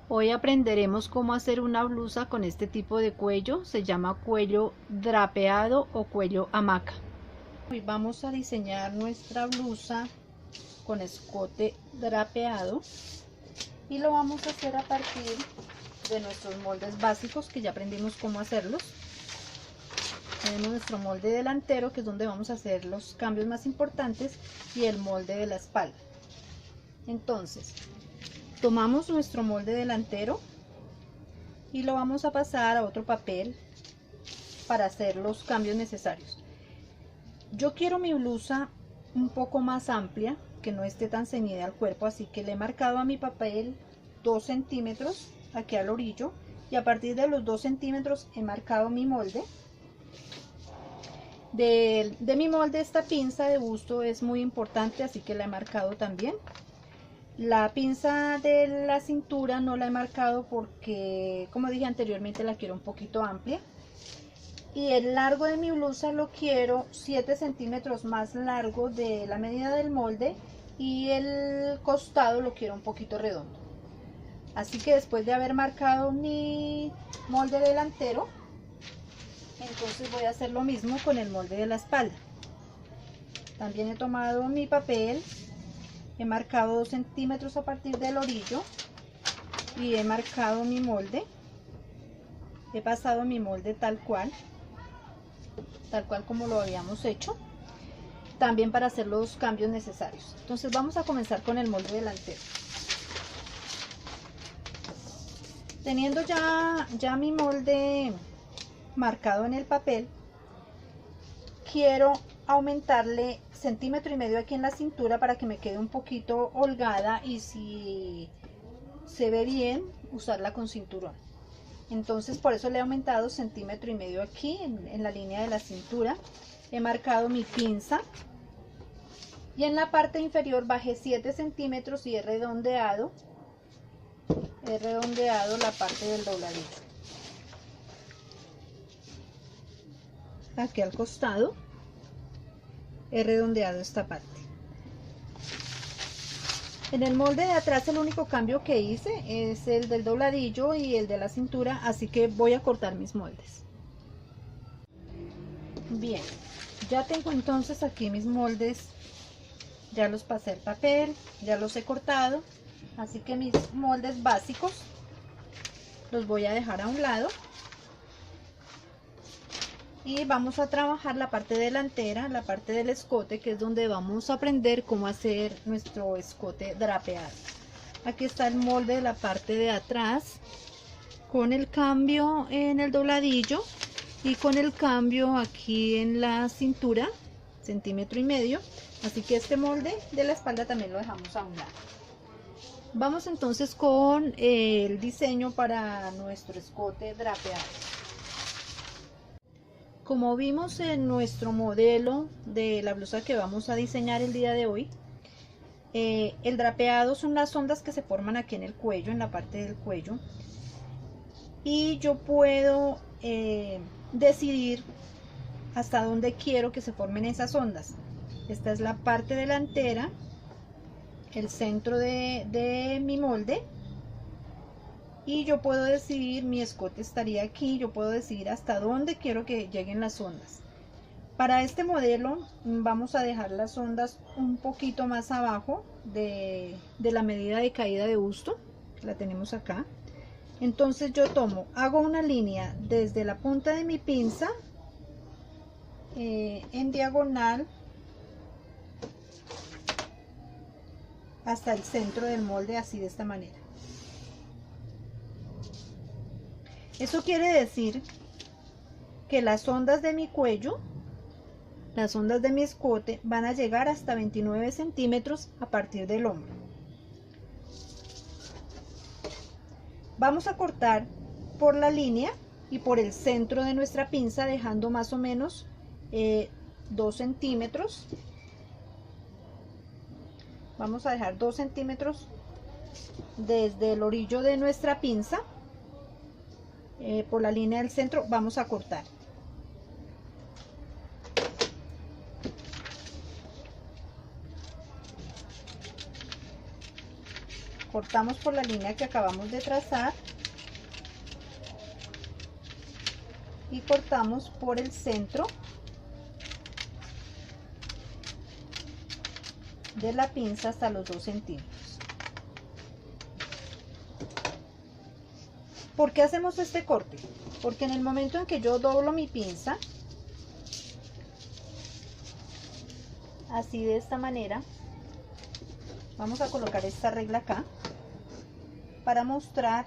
Hoy aprenderemos cómo hacer una blusa con este tipo de cuello. Se llama cuello drapeado o cuello hamaca. Hoy vamos a diseñar nuestra blusa con escote drapeado y lo vamos a hacer a partir de nuestros moldes básicos que ya aprendimos cómo hacerlos. Tenemos nuestro molde delantero, que es donde vamos a hacer los cambios más importantes, y el molde de la espalda. Entonces, tomamos nuestro molde delantero y lo vamos a pasar a otro papel para hacer los cambios necesarios. Yo quiero mi blusa un poco más amplia, que no esté tan ceñida al cuerpo, así que le he marcado a mi papel 2 centímetros aquí al orillo, y a partir de los 2 centímetros he marcado mi molde. De mi molde, esta pinza de busto es muy importante, así que la he marcado también. La pinza de la cintura no la he marcado porque, como dije anteriormente, la quiero un poquito amplia. Y el largo de mi blusa lo quiero 7 centímetros más largo de la medida del molde, y el costado lo quiero un poquito redondo. Así que después de haber marcado mi molde delantero, entonces voy a hacer lo mismo con el molde de la espalda. También he tomado mi papel, he marcado 2 centímetros a partir del orillo y he marcado mi molde. He pasado mi molde tal cual como lo habíamos hecho, también para hacer los cambios necesarios. Entonces vamos a comenzar con el molde delantero. Teniendo ya mi molde marcado en el papel, quiero aumentarle 1,5 centímetros aquí en la cintura para que me quede un poquito holgada, y si se ve bien, usarla con cinturón. Entonces por eso le he aumentado 1,5 centímetros aquí en la línea de la cintura. He marcado mi pinza y en la parte inferior bajé 7 centímetros y he redondeado la parte del dobladillo. Aquí al costado he redondeado esta parte. En el molde de atrás el único cambio que hice es el del dobladillo y el de la cintura, así que voy a cortar mis moldes. Bien, ya tengo entonces aquí mis moldes, ya los pasé al papel, ya los he cortado, así que mis moldes básicos los voy a dejar a un lado. Y vamos a trabajar la parte delantera, la parte del escote, que es donde vamos a aprender cómo hacer nuestro escote drapeado. Aquí está el molde de la parte de atrás, con el cambio en el dobladillo y con el cambio aquí en la cintura, 1,5 centímetros. Así que este molde de la espalda también lo dejamos a un lado. Vamos entonces con el diseño para nuestro escote drapeado. Como vimos en nuestro modelo de la blusa que vamos a diseñar el día de hoy, el drapeado son las ondas que se forman aquí en el cuello, en la parte del cuello, y yo puedo decidir hasta dónde quiero que se formen esas ondas. Esta es la parte delantera, el centro de mi molde, y yo puedo decidir, mi escote estaría aquí, yo puedo decidir hasta dónde quiero que lleguen las ondas. Para este modelo vamos a dejar las ondas un poquito más abajo de la medida de caída de busto, la tenemos acá. Entonces yo hago una línea desde la punta de mi pinza en diagonal hasta el centro del molde, así de esta manera. Eso quiere decir que las ondas de mi cuello, las ondas de mi escote, van a llegar hasta 29 centímetros a partir del hombro. Vamos a cortar por la línea y por el centro de nuestra pinza, dejando más o menos 2 centímetros. Vamos a dejar 2 centímetros desde el orillo de nuestra pinza. Por la línea del centro vamos a cortar. cortamos por la línea que acabamos de trazar y cortamos por el centro de la pinza hasta los 2 centímetros. ¿Por qué hacemos este corte? Porque en el momento en que yo doblo mi pinza, así de esta manera, vamos a colocar esta regla acá para mostrar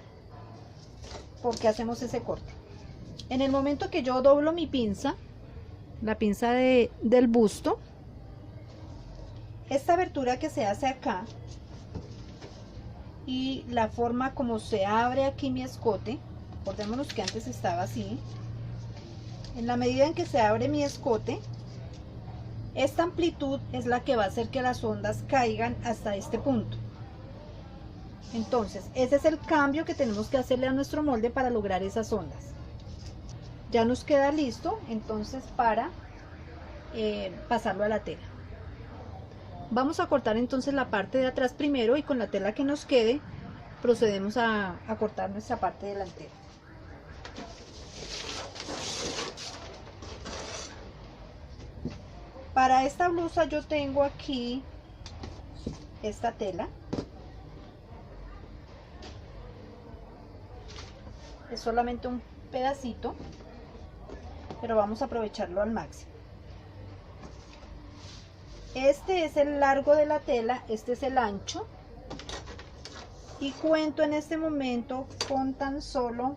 por qué hacemos ese corte. En el momento que yo doblo mi pinza, la pinza del busto, esta abertura que se hace acá y la forma como se abre aquí mi escote, acordémonos que antes estaba así, en la medida en que se abre mi escote, esta amplitud es la que va a hacer que las ondas caigan hasta este punto. Entonces, ese es el cambio que tenemos que hacerle a nuestro molde para lograr esas ondas. Ya nos queda listo, entonces, para pasarlo a la tela. Vamos a cortar entonces la parte de atrás primero y con la tela que nos quede procedemos a cortar nuestra parte delantera. Para esta blusa yo tengo aquí esta tela. Es solamente un pedacito, pero vamos a aprovecharlo al máximo. Este es el largo de la tela, este es el ancho. Y cuento en este momento con tan solo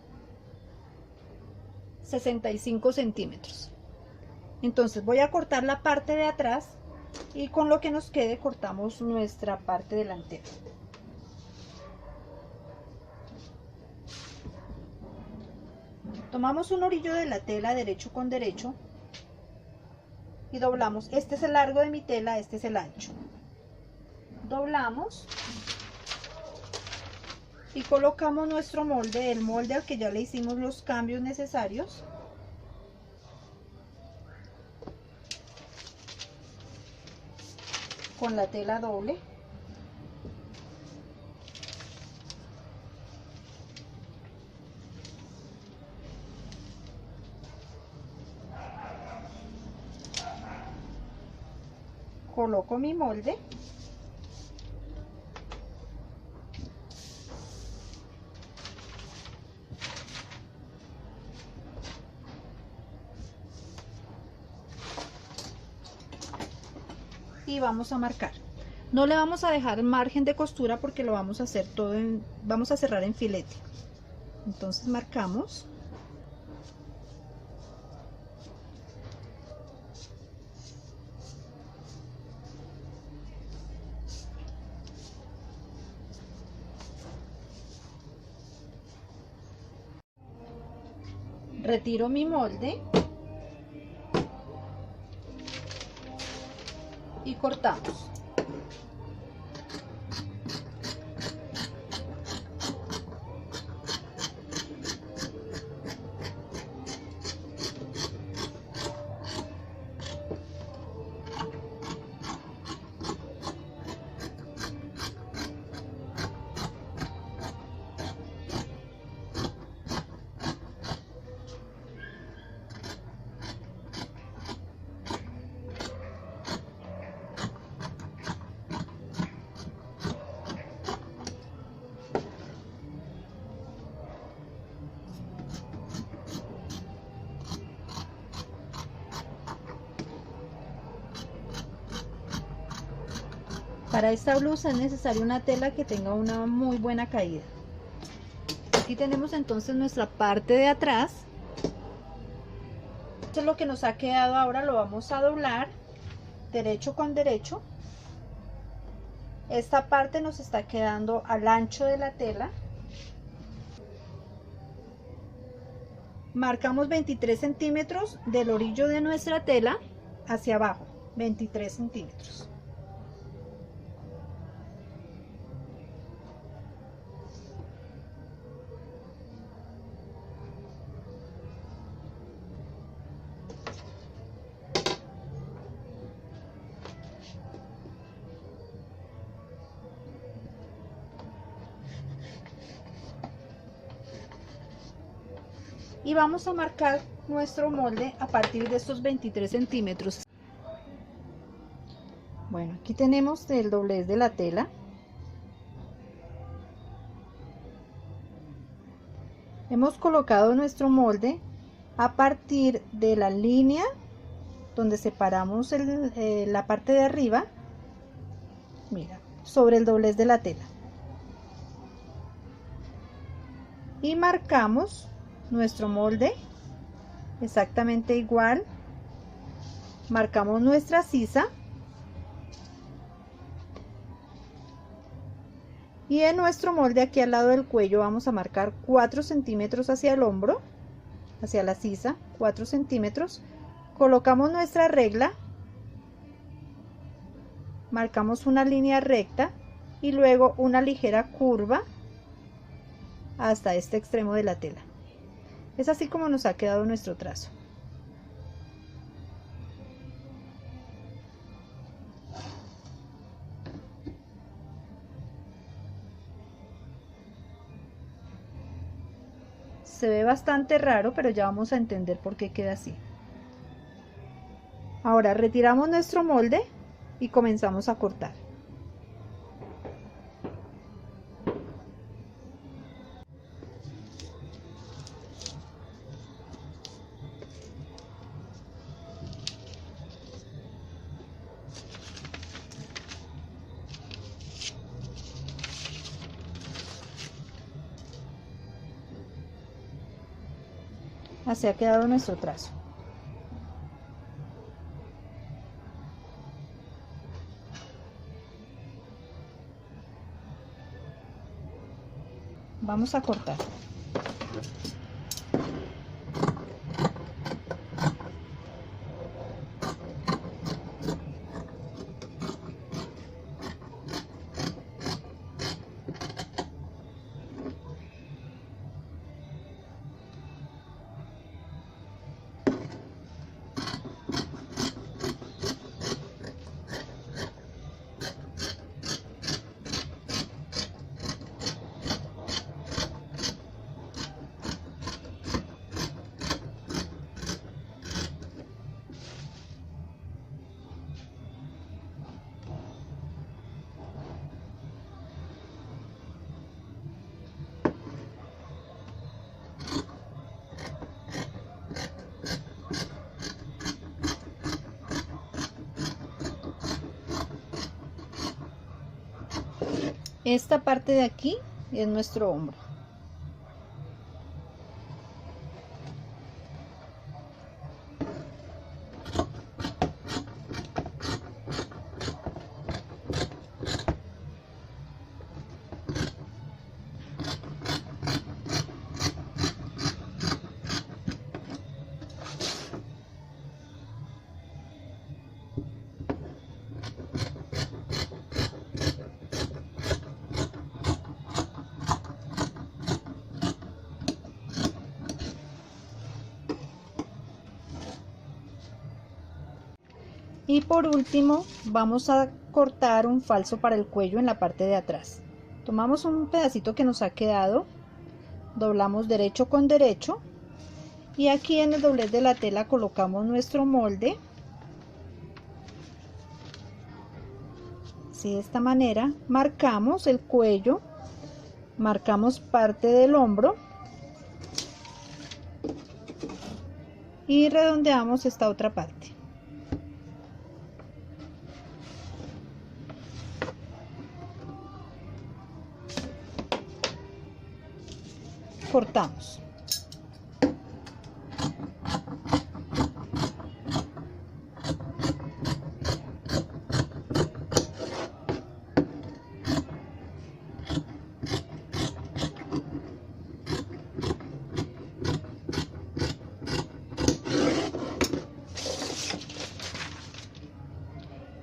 65 centímetros. Entonces voy a cortar la parte de atrás y con lo que nos quede cortamos nuestra parte delantera. Tomamos un orillo de la tela derecho con derecho y doblamos. Este es el largo de mi tela, este es el ancho. Doblamos y colocamos nuestro molde, el molde al que ya le hicimos los cambios necesarios. Con la tela doble. Coloco mi molde. Y vamos a marcar. No le vamos a dejar margen de costura porque lo vamos a hacer todo vamos a cerrar en filete. Entonces marcamos. Retiro mi molde y cortamos. Para esta blusa es necesaria una tela que tenga una muy buena caída. Aquí tenemos entonces nuestra parte de atrás. Esto es lo que nos ha quedado. Ahora lo vamos a doblar derecho con derecho. Esta parte nos está quedando al ancho de la tela. Marcamos 23 centímetros del orillo de nuestra tela hacia abajo, 23 centímetros. y vamos a marcar nuestro molde a partir de estos 23 centímetros. Bueno, aquí tenemos el doblez de la tela. Hemos colocado nuestro molde a partir de la línea donde separamos la parte de arriba, mira, sobre el doblez de la tela. Y marcamos nuestro molde exactamente igual. Marcamos nuestra sisa. Y en nuestro molde aquí al lado del cuello vamos a marcar 4 centímetros hacia el hombro, hacia la sisa, 4 centímetros. Colocamos nuestra regla, marcamos una línea recta y luego una ligera curva hasta este extremo de la tela. Es así como nos ha quedado nuestro trazo. Se ve bastante raro, pero ya vamos a entender por qué queda así. Ahora retiramos nuestro molde y comenzamos a cortar. Así ha quedado nuestro trazo. Vamos a cortar. Esta parte de aquí es nuestro hombro. Y por último vamos a cortar un falso para el cuello en la parte de atrás. Tomamos un pedacito que nos ha quedado, doblamos derecho con derecho y aquí en el doblez de la tela colocamos nuestro molde. Así, de esta manera marcamos el cuello, marcamos parte del hombro y redondeamos esta otra parte. Cortamos.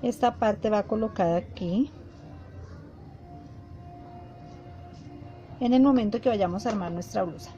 Esta parte va colocada aquí. En el momento que vayamos a armar nuestra blusa.